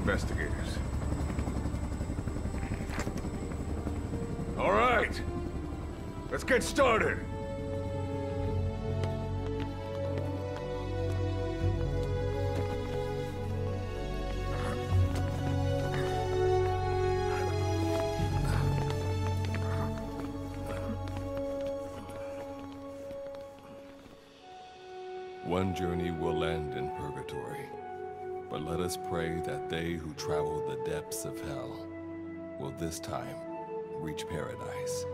investigators. All right, let's get started. One journey will end in purgatory, but let us pray that they who travel the depths of hell will this time reach paradise.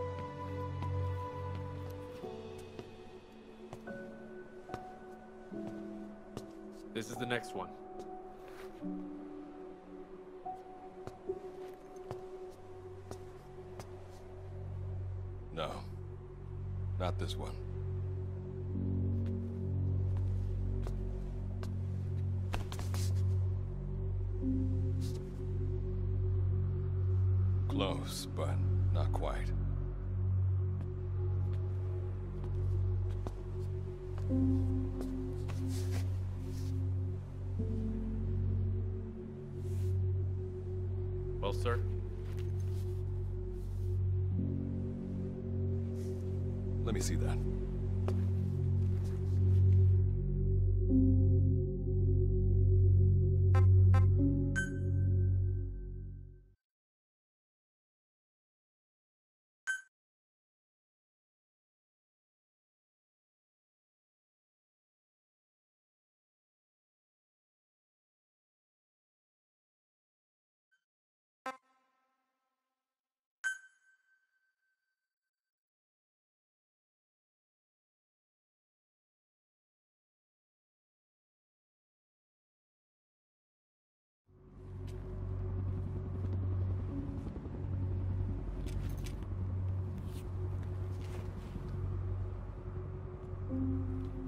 This is the next one. No, not this one. Close, but not quite. Well, sir? Let me see that.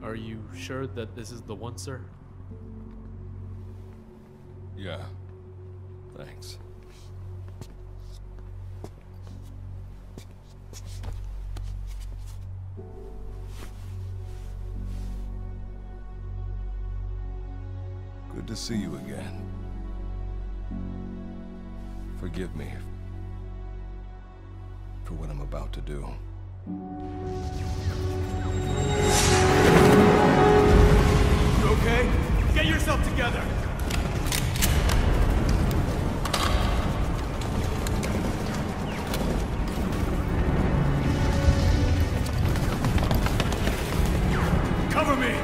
Are you sure that this is the one, sir? Yeah, thanks. Good to see you again. Forgive me for what I'm about to do. You okay? Get yourself together! Cover me!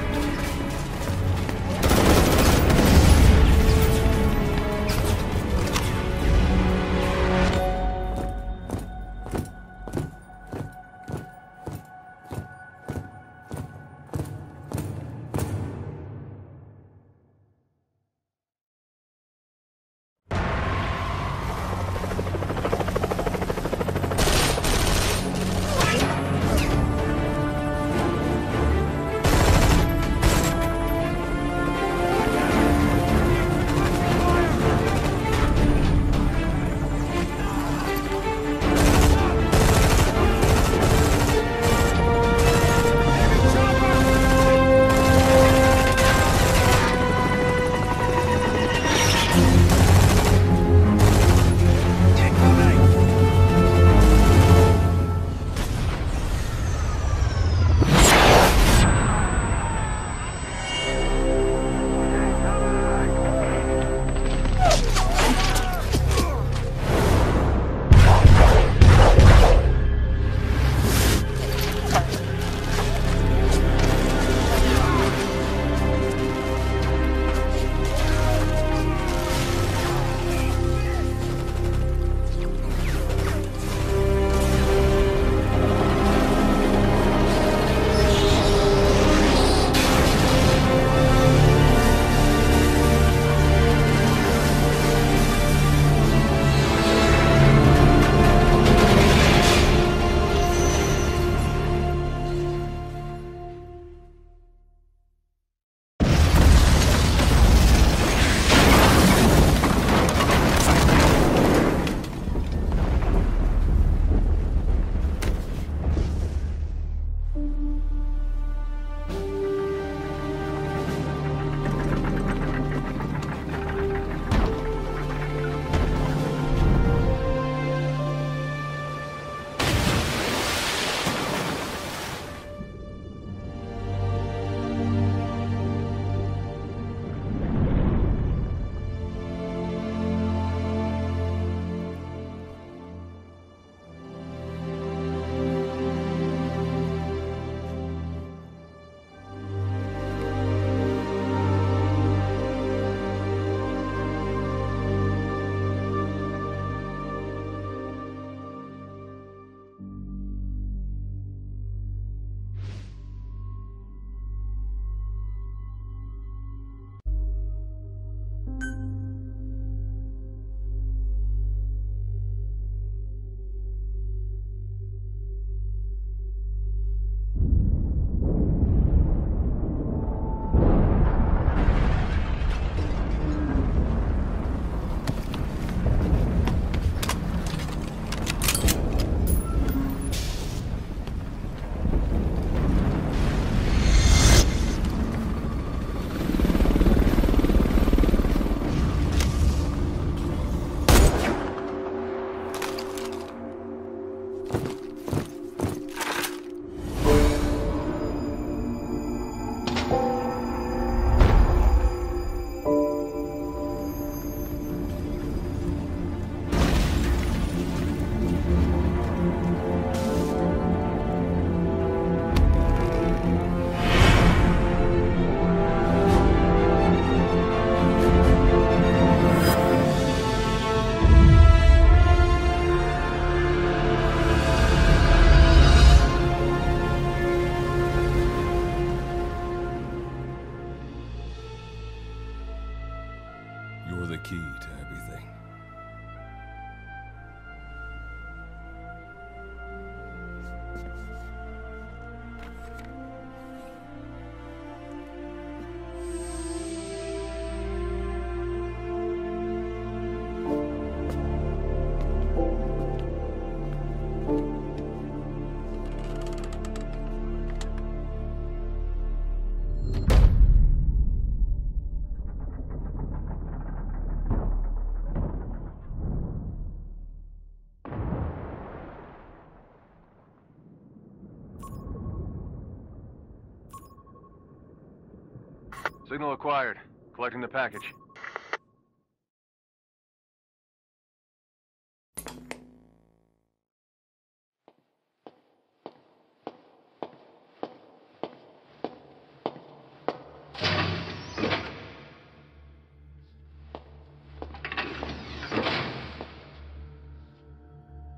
Signal acquired. Collecting the package.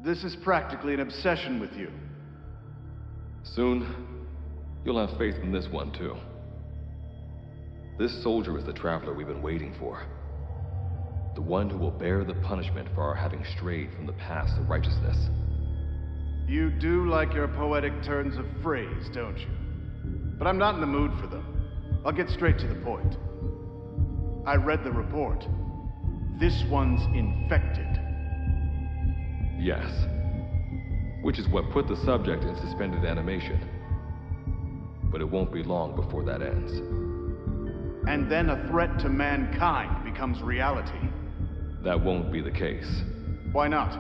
This is practically an obsession with you. Soon, you'll have faith in this one, too. This soldier is the traveler we've been waiting for. The one who will bear the punishment for our having strayed from the paths of righteousness. You do like your poetic turns of phrase, don't you? But I'm not in the mood for them. I'll get straight to the point. I read the report. This one's infected. Yes. Which is what put the subject in suspended animation. But it won't be long before that ends. And then a threat to mankind becomes reality. That won't be the case. Why not?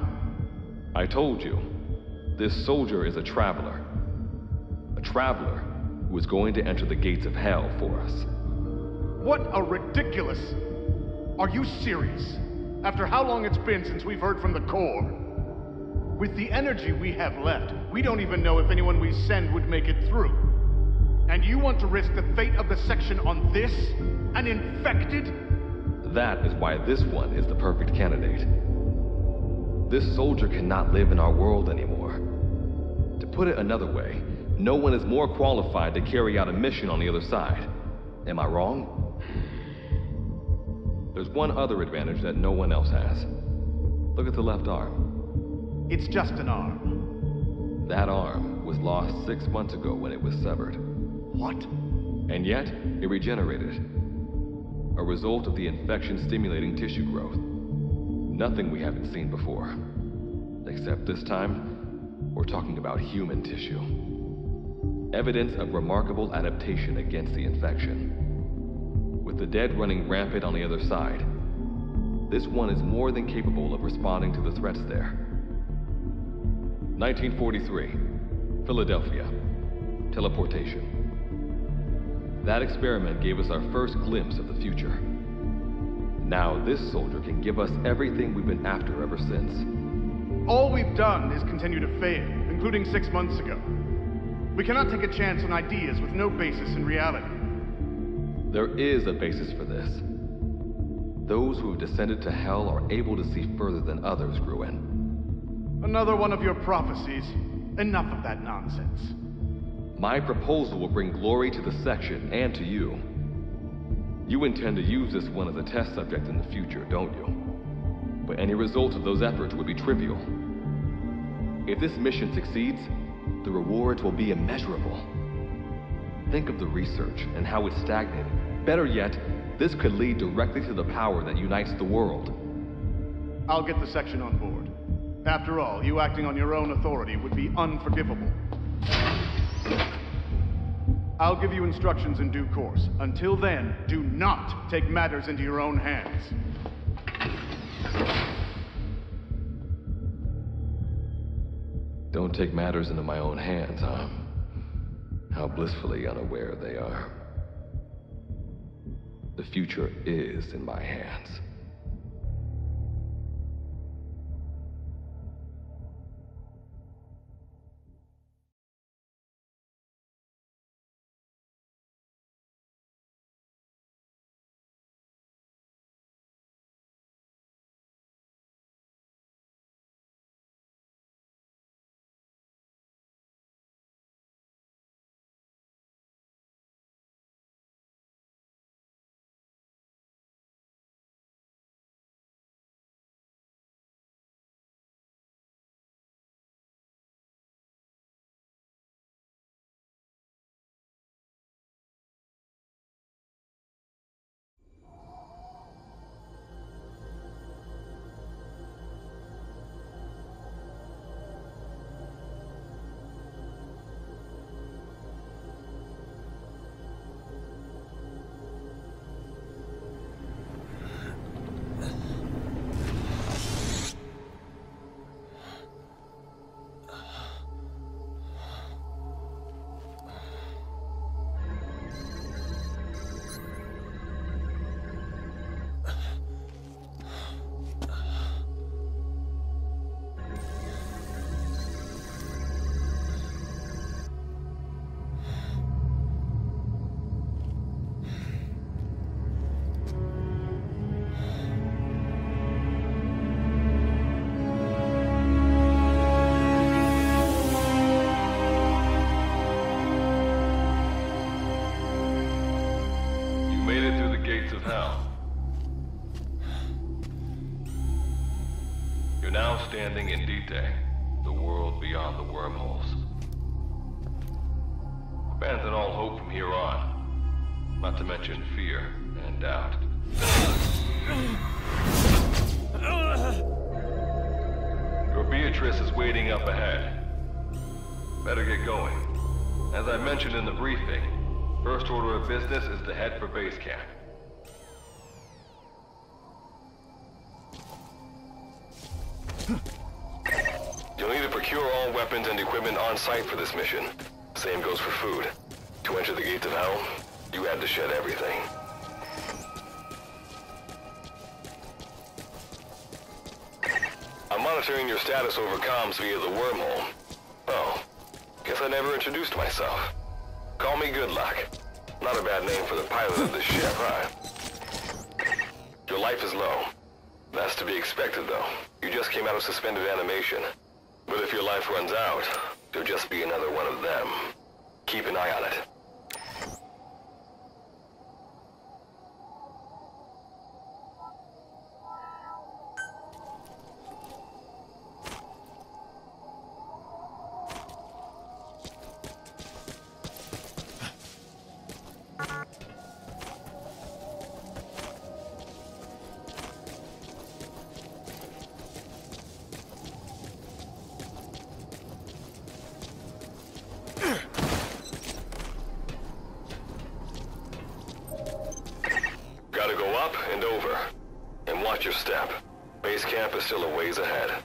I told you, this soldier is a traveler. A traveler who is going to enter the gates of hell for us. What a ridiculous... Are you serious? After how long it's been since we've heard from the Corps? With the energy we have left, we don't even know if anyone we send would make it through. And you want to risk the fate of the section on this? An infected? That is why this one is the perfect candidate. This soldier cannot live in our world anymore. To put it another way, no one is more qualified to carry out a mission on the other side. Am I wrong? There's one other advantage that no one else has. Look at the left arm. It's just an arm. That arm was lost 6 months ago when it was severed. What? And yet, it regenerated. A result of the infection-stimulating tissue growth. Nothing we haven't seen before. Except this time, we're talking about human tissue. Evidence of remarkable adaptation against the infection. With the dead running rampant on the other side, this one is more than capable of responding to the threats there. 1943, Philadelphia. Teleportation. That experiment gave us our first glimpse of the future. Now this soldier can give us everything we've been after ever since. All we've done is continue to fail, including 6 months ago. We cannot take a chance on ideas with no basis in reality. There is a basis for this. Those who have descended to hell are able to see further than others, Gruen. Another one of your prophecies. Enough of that nonsense. My proposal will bring glory to the section and to you. You intend to use this one as a test subject in the future, don't you? But any result of those efforts would be trivial. If this mission succeeds, the rewards will be immeasurable. Think of the research and how it's stagnated. Better yet, this could lead directly to the power that unites the world. I'll get the section on board. After all, you acting on your own authority would be unforgivable. I'll give you instructions in due course. Until then, do not take matters into your own hands. Don't take matters into my own hands, huh? How blissfully unaware they are. The future is in my hands. understanding in detail the world beyond the wormholes. Abandon all hope from here on, not to mention fear and doubt. Your Beatrice is waiting up ahead. Better get going. As I mentioned in the briefing, first order of business is to head for base camp. You'll need to procure all weapons and equipment on site for this mission. Same goes for food. To enter the gates of hell, you had to shed everything. I'm monitoring your status over comms via the wormhole. Oh, guess I never introduced myself. Call me Good Luck. Not a bad name for the pilot of this ship, huh? Your life is low. That's to be expected, though. You just came out of suspended animation. But if your life runs out, you'll just be another one of them. Keep an eye on it. Gotta go up and over. And watch your step. Base camp is still a ways ahead.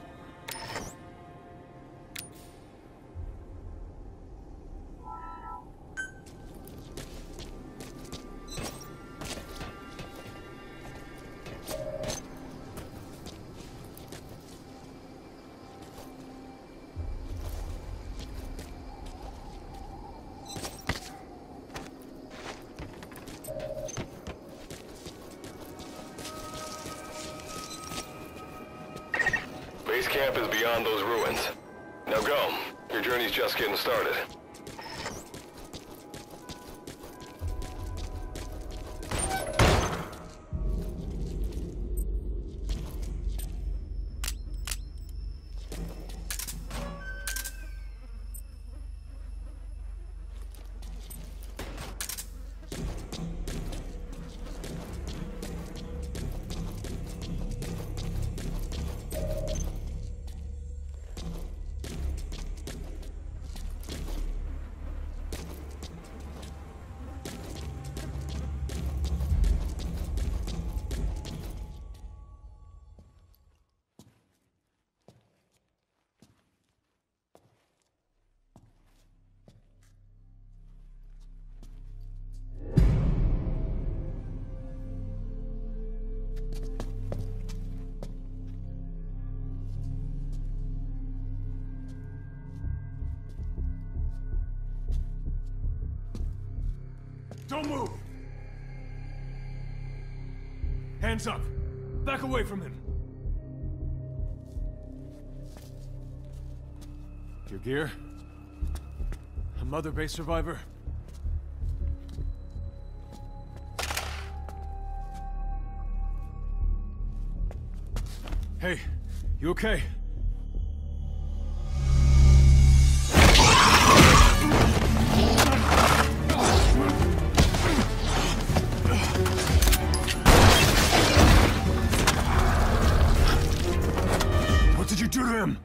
Base camp is beyond those ruins. Now go. Your journey's just getting started. Don't move! Hands up! Back away from him! Your gear? A Mother Base survivor? Hey, you okay? What did you do to him?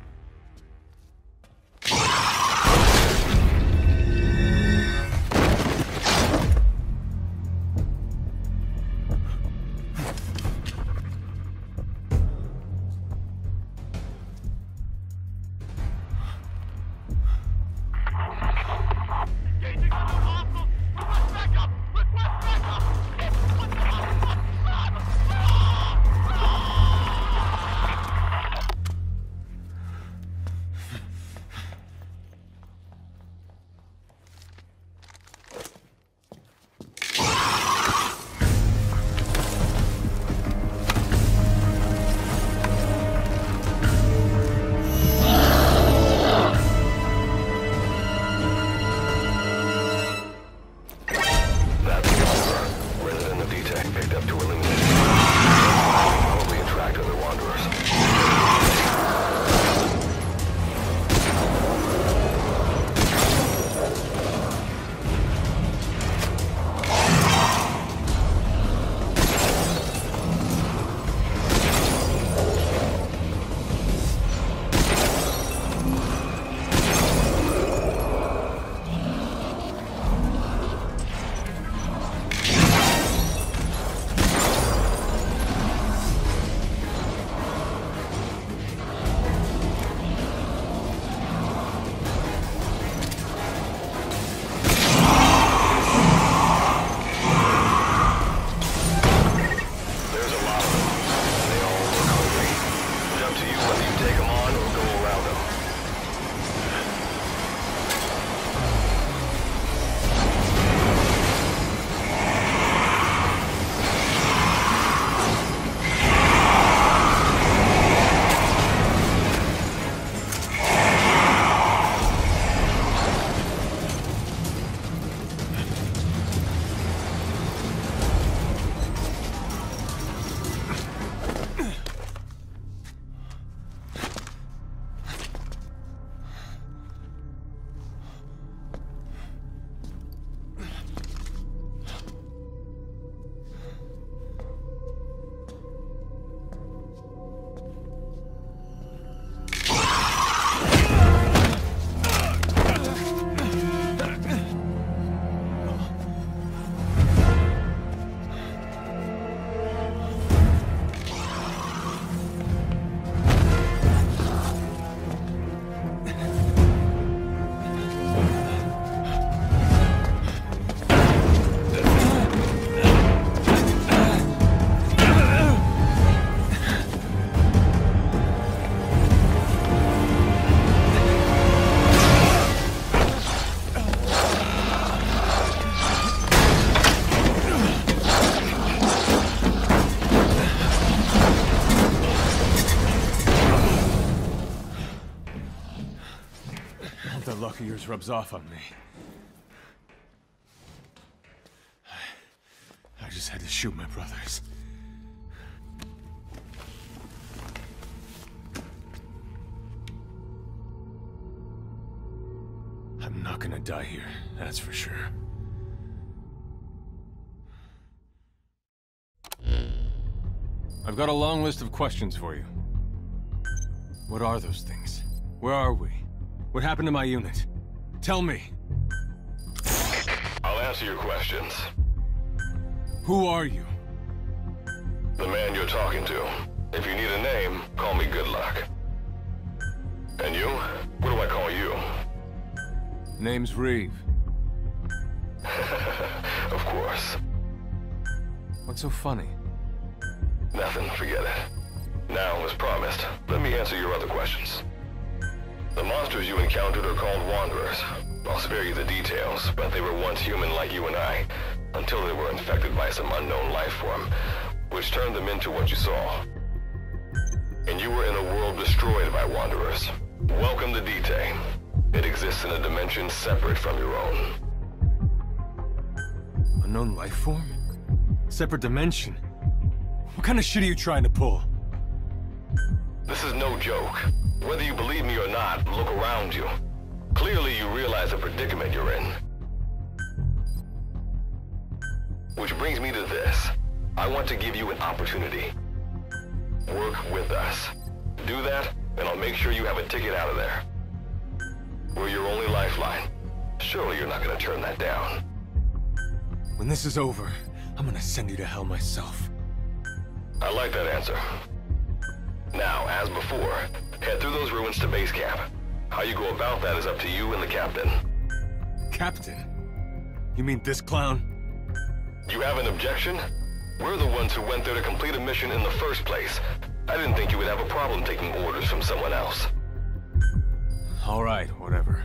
hope that luck of yours rubs off on me. I just had to shoot my brothers. I'm not gonna die here, that's for sure. I've got a long list of questions for you. What are those things? Where are we? What happened to my unit? Tell me. I'll answer your questions. Who are you? The man you're talking to. If you need a name, call me Good Luck. And you? What do I call you? Name's Reeve. Of course. What's so funny? Nothing, forget it. Now, as promised, let me answer your other questions. The monsters you encountered are called Wanderers. I'll spare you the details, but they were once human like you and I, until they were infected by some unknown life form, which turned them into what you saw. And you were in a world destroyed by Wanderers. Welcome to Dite. It exists in a dimension separate from your own. Unknown life form? Separate dimension? What kind of shit are you trying to pull? This is no joke. Whether you believe me or not, look around you. Clearly you realize the predicament you're in. Which brings me to this. I want to give you an opportunity. Work with us. Do that, and I'll make sure you have a ticket out of there. We're your only lifeline. Surely you're not gonna turn that down. When this is over, I'm gonna send you to hell myself. I like that answer. Now, as before, head through those ruins to base camp. How you go about that is up to you and the captain. Captain? You mean this clown? You have an objection? We're the ones who went there to complete a mission in the first place. I didn't think you would have a problem taking orders from someone else. All right, whatever.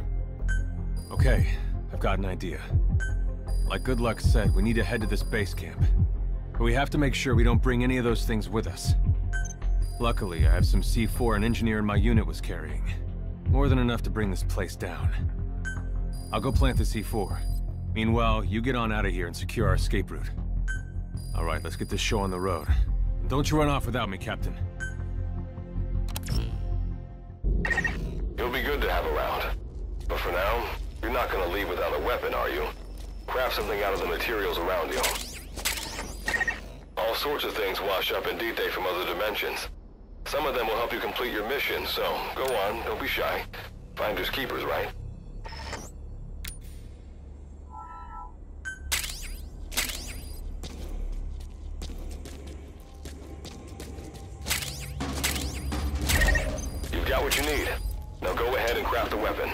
Okay, I've got an idea. Like Good Luck said, we need to head to this base camp. But we have to make sure we don't bring any of those things with us. Luckily, I have some C4 an engineer in my unit was carrying. More than enough to bring this place down. I'll go plant the C4. Meanwhile, you get on out of here and secure our escape route. All right, let's get this show on the road. And don't you run off without me, Captain. You'll be good to have around. But for now, you're not gonna leave without a weapon, are you? Craft something out of the materials around you. All sorts of things wash up in Dite from other dimensions. Some of them will help you complete your mission, so go on, don't be shy. Finders keepers, right? You've got what you need. Now go ahead and craft the weapon.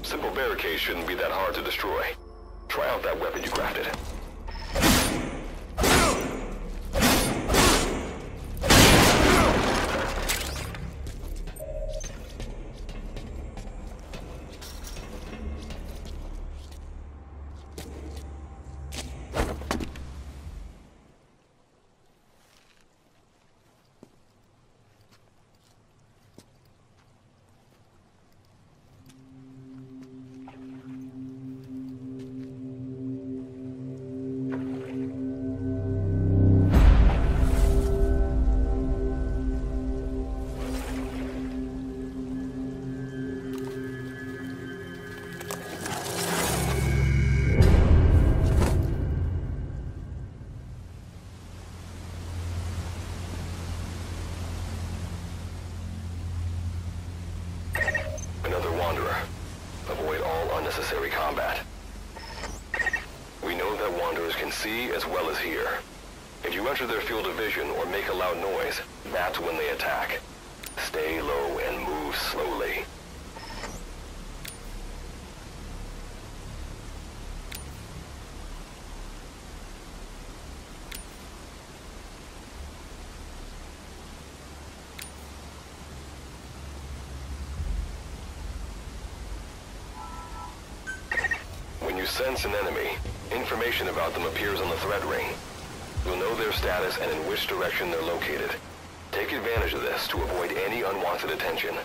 Simple barricade shouldn't be that hard to destroy. Try out that weapon you crafted. Another wanderer. Avoid all unnecessary combat. know that Wanderers can see as well as hear. If you enter their field of vision or make a loud noise, that's when they attack. Stay low and move slowly. When you sense an enemy, information about them appears on the threat ring. You'll know their status and in which direction they're located. Take advantage of this to avoid any unwanted attention.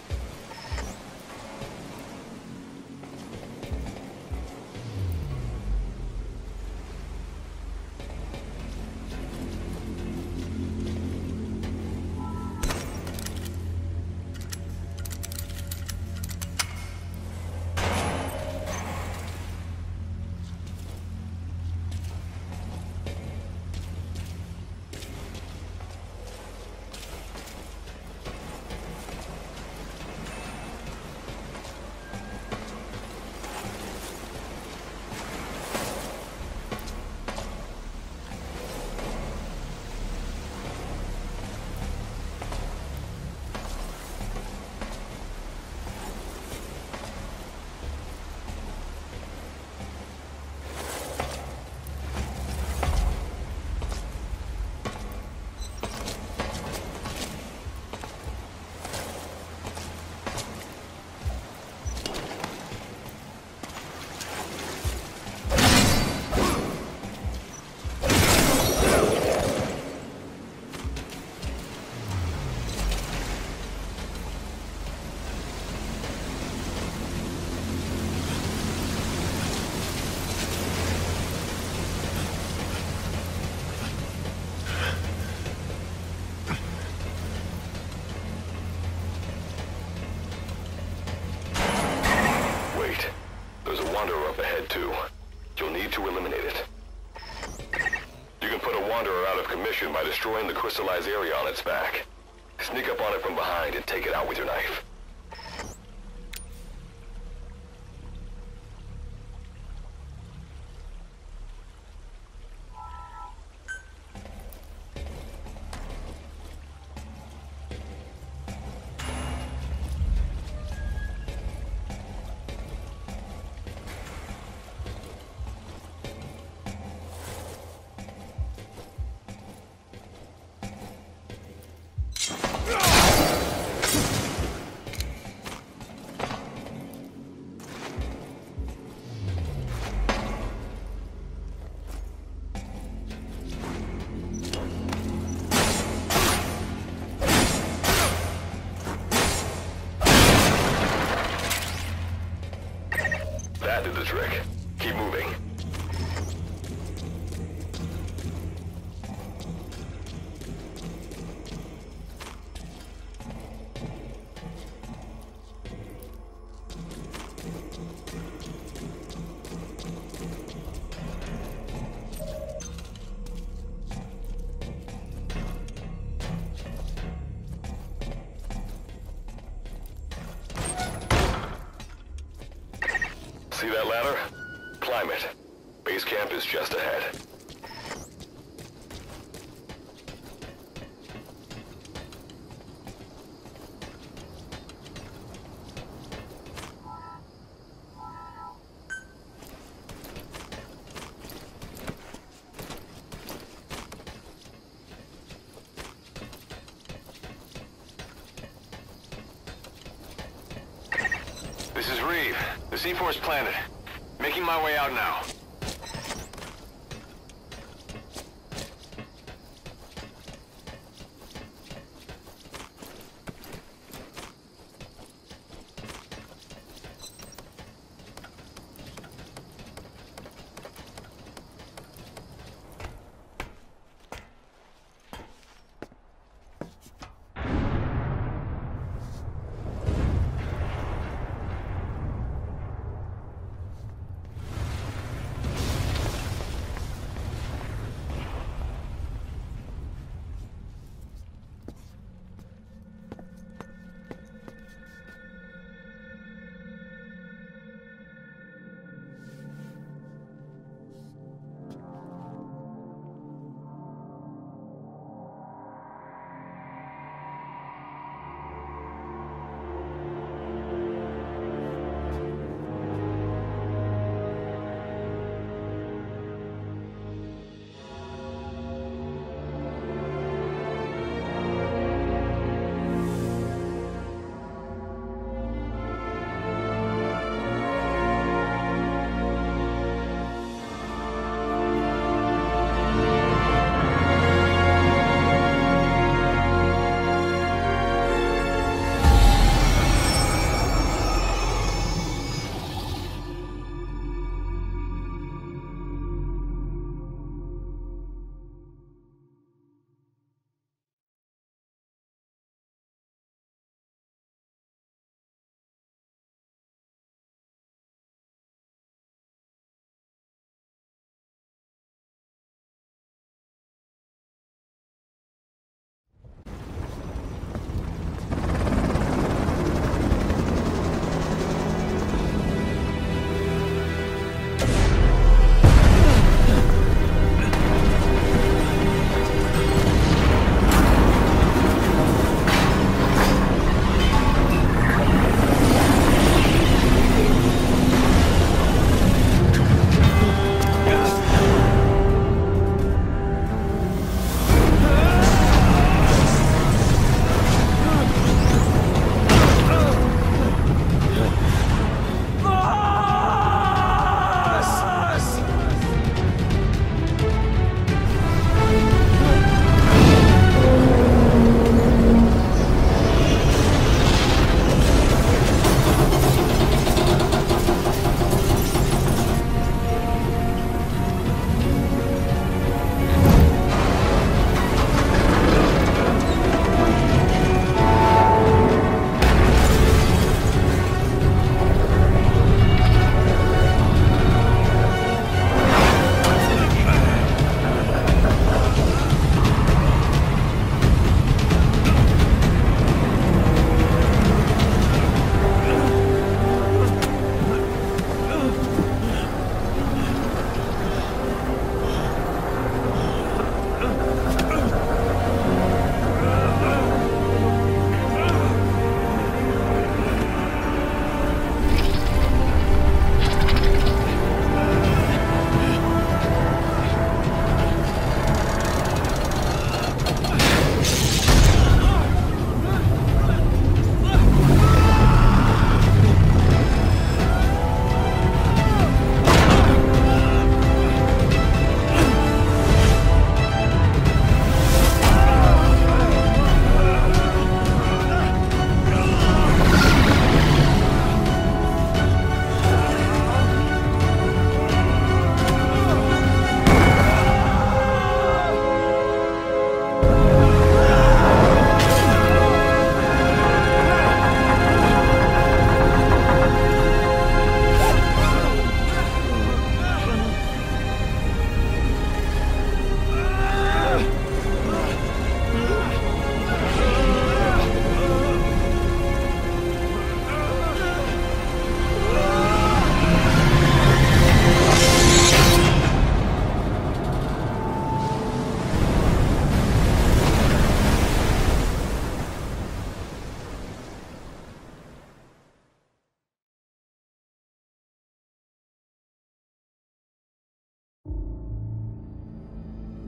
Wanderer up ahead, too. You'll need to eliminate it. You can put a Wanderer out of commission by destroying the crystallized area on its back. Sneak up on it from behind and take it out with your knife. That did the trick. Keep moving. See that ladder? Climb it. Base camp is just ahead. This is Reeve, the C-Force planet. Making my way out now.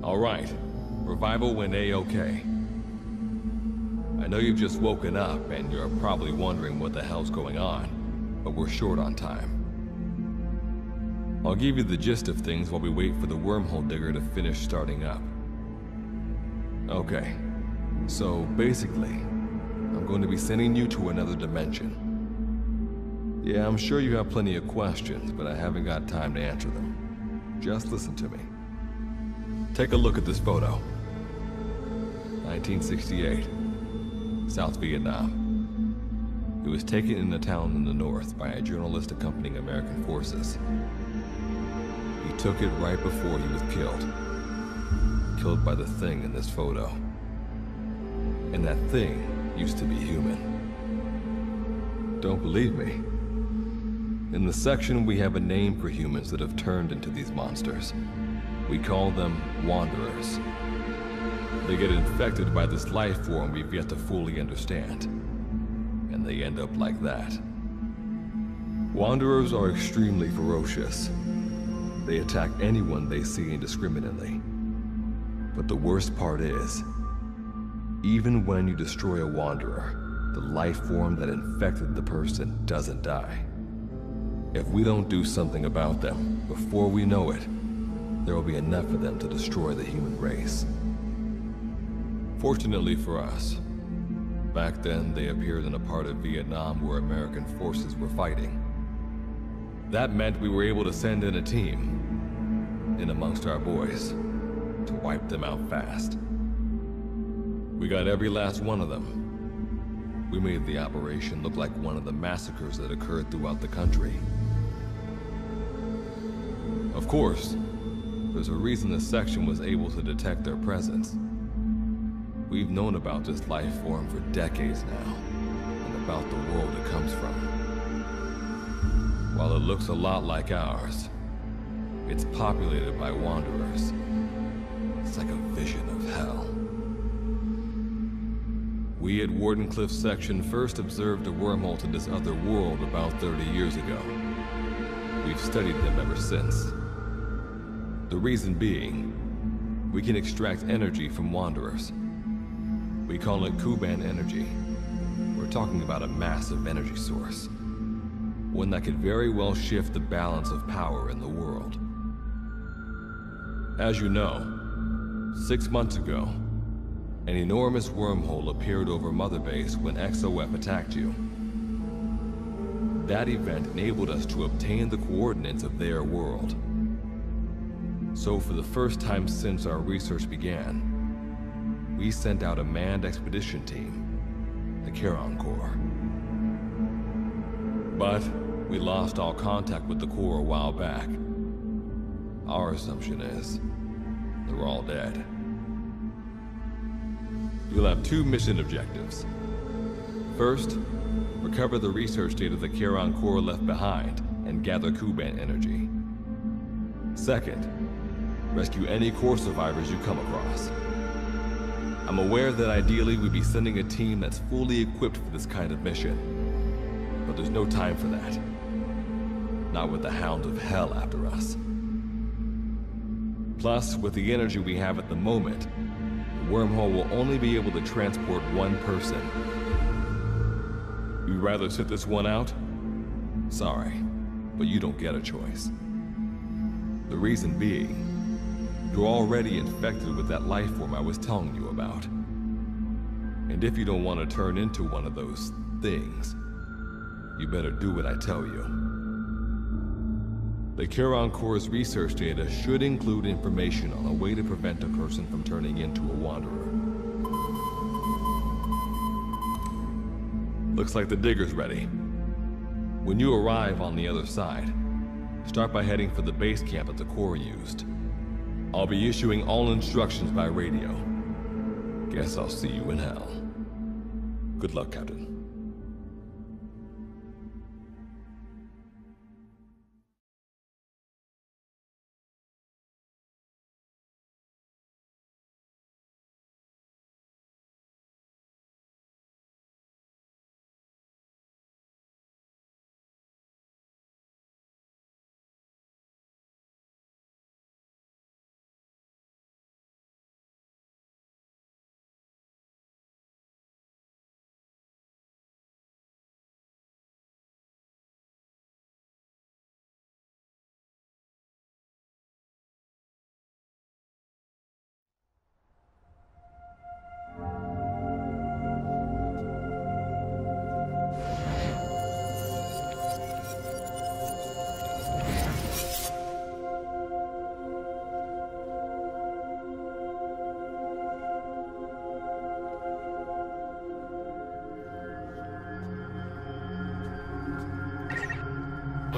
All right. Revival went A-okay. I know you've just woken up and you're probably wondering what the hell's going on, but we're short on time. I'll give you the gist of things while we wait for the wormhole digger to finish starting up. Okay, so basically, I'm going to be sending you to another dimension. Yeah, I'm sure you have plenty of questions, but I haven't got time to answer them. Just listen to me. Take a look at this photo. 1968, South Vietnam. It was taken in a town in the north by a journalist accompanying American forces. He took it right before he was killed. Killed by the thing in this photo. And that thing used to be human. Don't believe me? In the section, we have a name for humans that have turned into these monsters. We call them Wanderers. They get infected by this life form we've yet to fully understand. And they end up like that. Wanderers are extremely ferocious. They attack anyone they see indiscriminately. But the worst part is, even when you destroy a Wanderer, the life form that infected the person doesn't die. If we don't do something about them, before we know it, there will be enough of them to destroy the human race. Fortunately for us, back then they appeared in a part of Vietnam where American forces were fighting. That meant we were able to send in a team, in amongst our boys, to wipe them out fast. We got every last one of them. We made the operation look like one of the massacres that occurred throughout the country. Of course, there's a reason this section was able to detect their presence. We've known about this life form for decades now, and about the world it comes from. While it looks a lot like ours, it's populated by Wanderers. It's like a vision of hell. We at Wardenclyffe section first observed a wormhole to this other world about 30 years ago. We've studied them ever since. The reason being, we can extract energy from Wanderers. We call it Kuban energy. We're talking about a massive energy source. One that could very well shift the balance of power in the world. As you know, 6 months ago, an enormous wormhole appeared over Mother Base when XOF attacked you. That event enabled us to obtain the coordinates of their world. So for the first time since our research began, we sent out a manned expedition team, the Charon Corps. But we lost all contact with the Corps a while back. Our assumption is they're all dead. You'll have 2 mission objectives. First, recover the research data the Charon Corps left behind and gather Kuban energy. Second, rescue any Corps survivors you come across. I'm aware that ideally we'd be sending a team that's fully equipped for this kind of mission. But there's no time for that. Not with the Hound of Hell after us. Plus, with the energy we have at the moment, the wormhole will only be able to transport one person. You'd rather sit this one out? Sorry, but you don't get a choice. The reason being, you're already infected with that life form I was telling you about. And if you don't want to turn into one of those things, you better do what I tell you. The Charon Corps' research data should include information on a way to prevent a person from turning into a Wanderer. Looks like the digger's ready. When you arrive on the other side, start by heading for the base camp that the Corps used. I'll be issuing all instructions by radio. Guess I'll see you in hell. Good luck, Captain.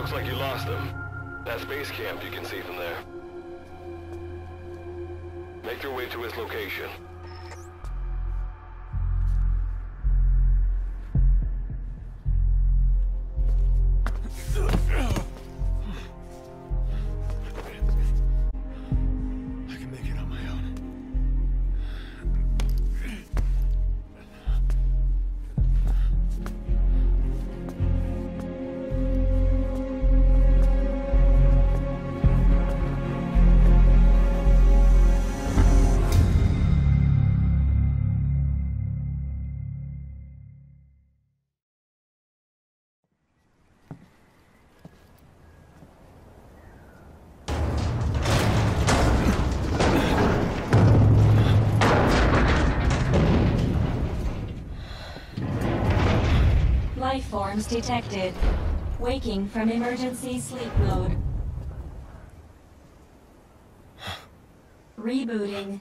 Looks like you lost them. That's base camp you can see from there. Make your way to his location. I can make it on my own. Life forms detected. Waking from emergency sleep mode. Rebooting.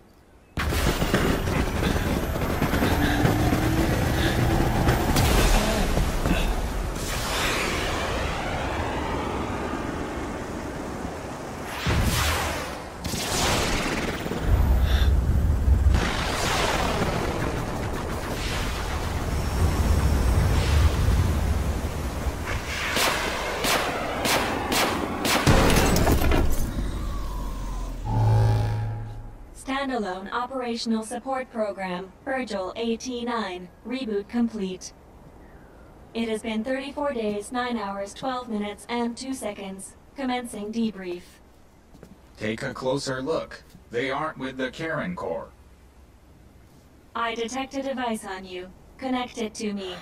Standalone Operational Support Program, Virgil AT-9, reboot complete. It has been 34 days, 9 hours, 12 minutes, and 2 seconds. Commencing debrief. Take a closer look. They aren't with the Karen Corps. I detect a device on you. Connect it to me.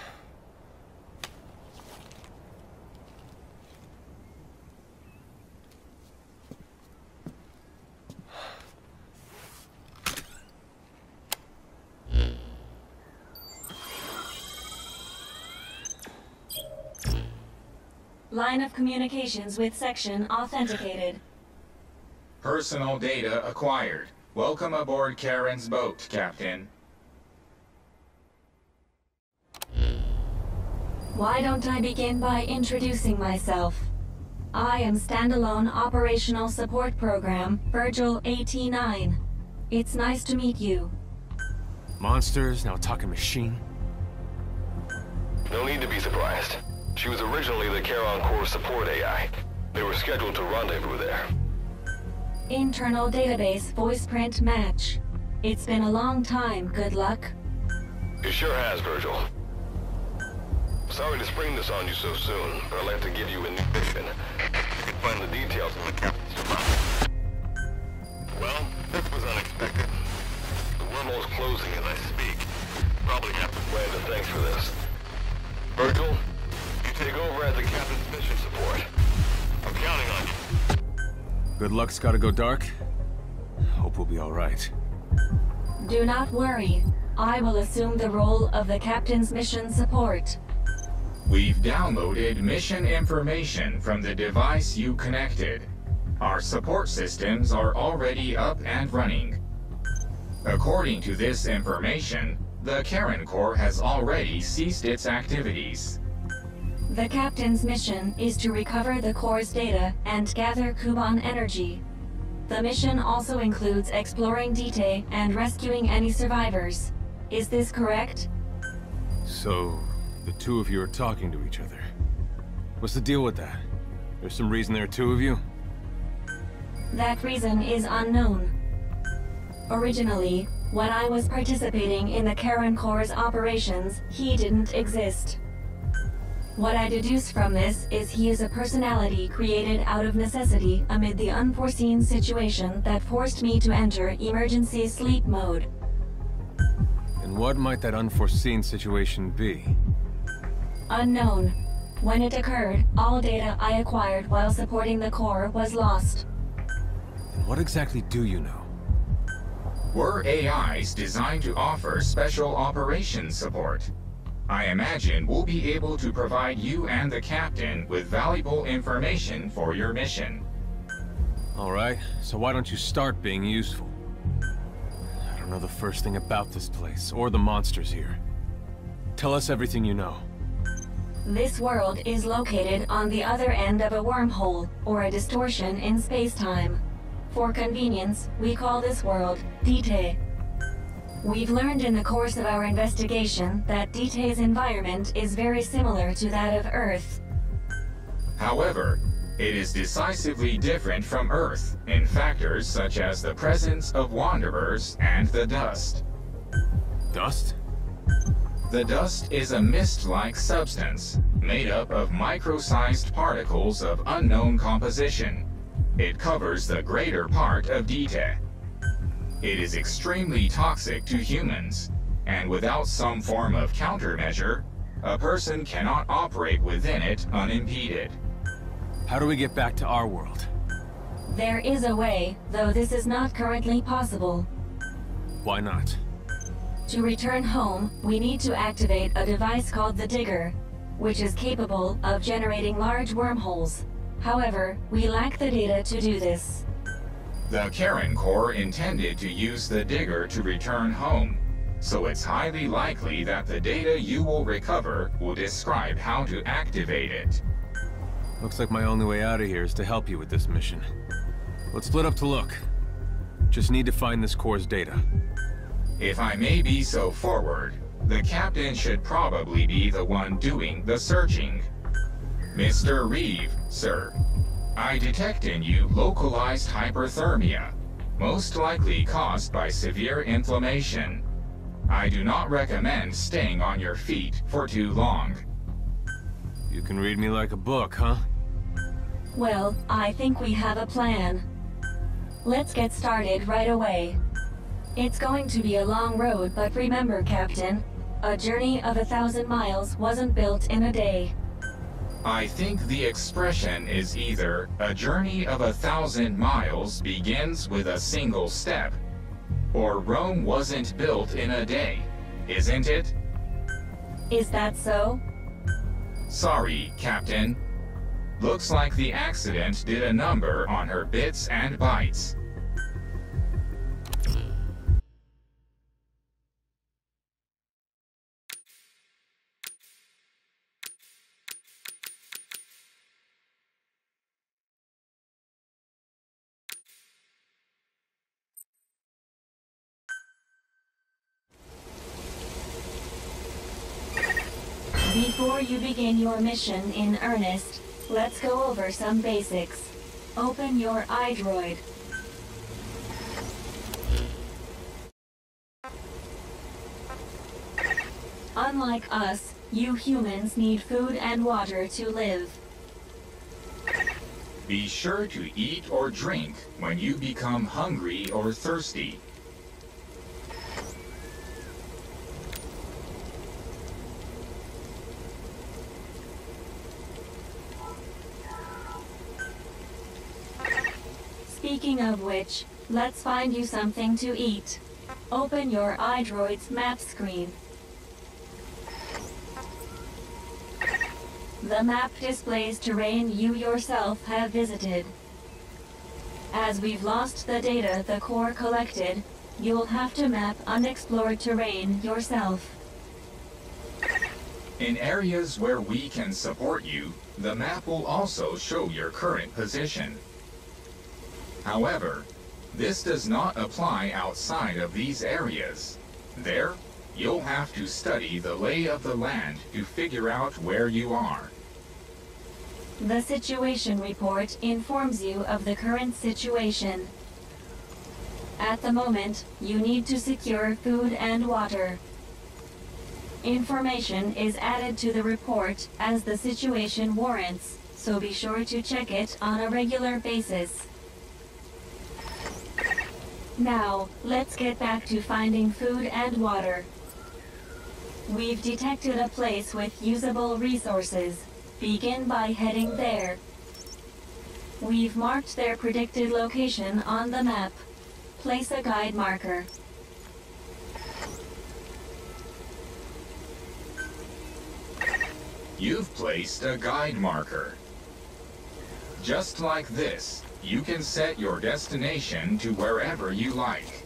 Line of communications with section authenticated. Personal data acquired. Welcome aboard Karen's boat, Captain. Why don't I begin by introducing myself? I am Standalone Operational Support Program, Virgil AT-9. It's nice to meet you. Monsters, now a talking machine. No need to be surprised. She was originally the Charon Corps support AI. They were scheduled to rendezvous there. Internal database voice print match. It's been a long time, good luck. It sure has, Virgil. Sorry to spring this on you so soon, but I'd like to give you a new mission. You can find the details in the captain's report. Well, this was unexpected. The wormhole's closing as I speak. Probably have to plan to thanks for this. Virgil, you take over as the captain's mission support. I'm counting on you. Good luck's gotta go dark. Hope we'll be alright. Do not worry. I will assume the role of the captain's mission support. We've downloaded mission information from the device you connected. Our support systems are already up and running. According to this information, the Karen Corps has already ceased its activities. The captain's mission is to recover the Corps' data and gather Kuban energy. The mission also includes exploring Dite and rescuing any survivors. Is this correct? So, the two of you are talking to each other. What's the deal with that? There's some reason there are two of you? That reason is unknown. Originally, when I was participating in the Karen Corps' operations, he didn't exist. What I deduce from this is he is a personality created out of necessity amid the unforeseen situation that forced me to enter emergency sleep mode. And what might that unforeseen situation be? Unknown. When it occurred, all data I acquired while supporting the Corps was lost. And what exactly do you know? We're AIs designed to offer special operations support. I imagine we'll be able to provide you and the captain with valuable information for your mission. Alright, so why don't you start being useful? I don't know the first thing about this place, or the monsters here. Tell us everything you know. This world is located on the other end of a wormhole, or a distortion in space-time. For convenience, we call this world Dite. We've learned in the course of our investigation that Dite's environment is very similar to that of Earth. However, it is decisively different from Earth in factors such as the presence of wanderers and the dust. Dust? The dust is a mist-like substance made up of micro-sized particles of unknown composition. It covers the greater part of Dite. It is extremely toxic to humans, and without some form of countermeasure, a person cannot operate within it unimpeded. How do we get back to our world? There is a way, though this is not currently possible. Why not? To return home, we need to activate a device called the Digger, which is capable of generating large wormholes. However, we lack the data to do this. The Karen Corps intended to use the Digger to return home, so it's highly likely that the data you will recover will describe how to activate it. Looks like my only way out of here is to help you with this mission. Let's split up to look. Just need to find this Corps' data. If I may be so forward, the captain should probably be the one doing the searching. Mr. Reeve, sir, I detect in you localized hyperthermia, most likely caused by severe inflammation. I do not recommend staying on your feet for too long. You can read me like a book, huh? Well, I think we have a plan. Let's get started right away. It's going to be a long road, but remember, Captain, a journey of 1,000 miles wasn't built in a day. I think the expression is either a journey of 1,000 miles begins with a single step, or Rome wasn't built in a day, isn't it? Is that so? Sorry, Captain. Looks like the accident did a number on her bits and bytes. Before you begin your mission in earnest, let's go over some basics. Open your iDroid. Unlike us, you humans need food and water to live. Be sure to eat or drink when you become hungry or thirsty. Speaking of which, let's find you something to eat. Open your iDroid's map screen. The map displays terrain you yourself have visited. As we've lost the data the Corps collected, you'll have to map unexplored terrain yourself. In areas where we can support you, the map will also show your current position. However, this does not apply outside of these areas. There, you'll have to study the lay of the land to figure out where you are. The situation report informs you of the current situation. At the moment, you need to secure food and water. Information is added to the report as the situation warrants, so be sure to check it on a regular basis. Now, let's get back to finding food and water. We've detected a place with usable resources. Begin by heading there. We've marked their predicted location on the map. Place a guide marker. You've placed a guide marker. Just like this, you can set your destination to wherever you like.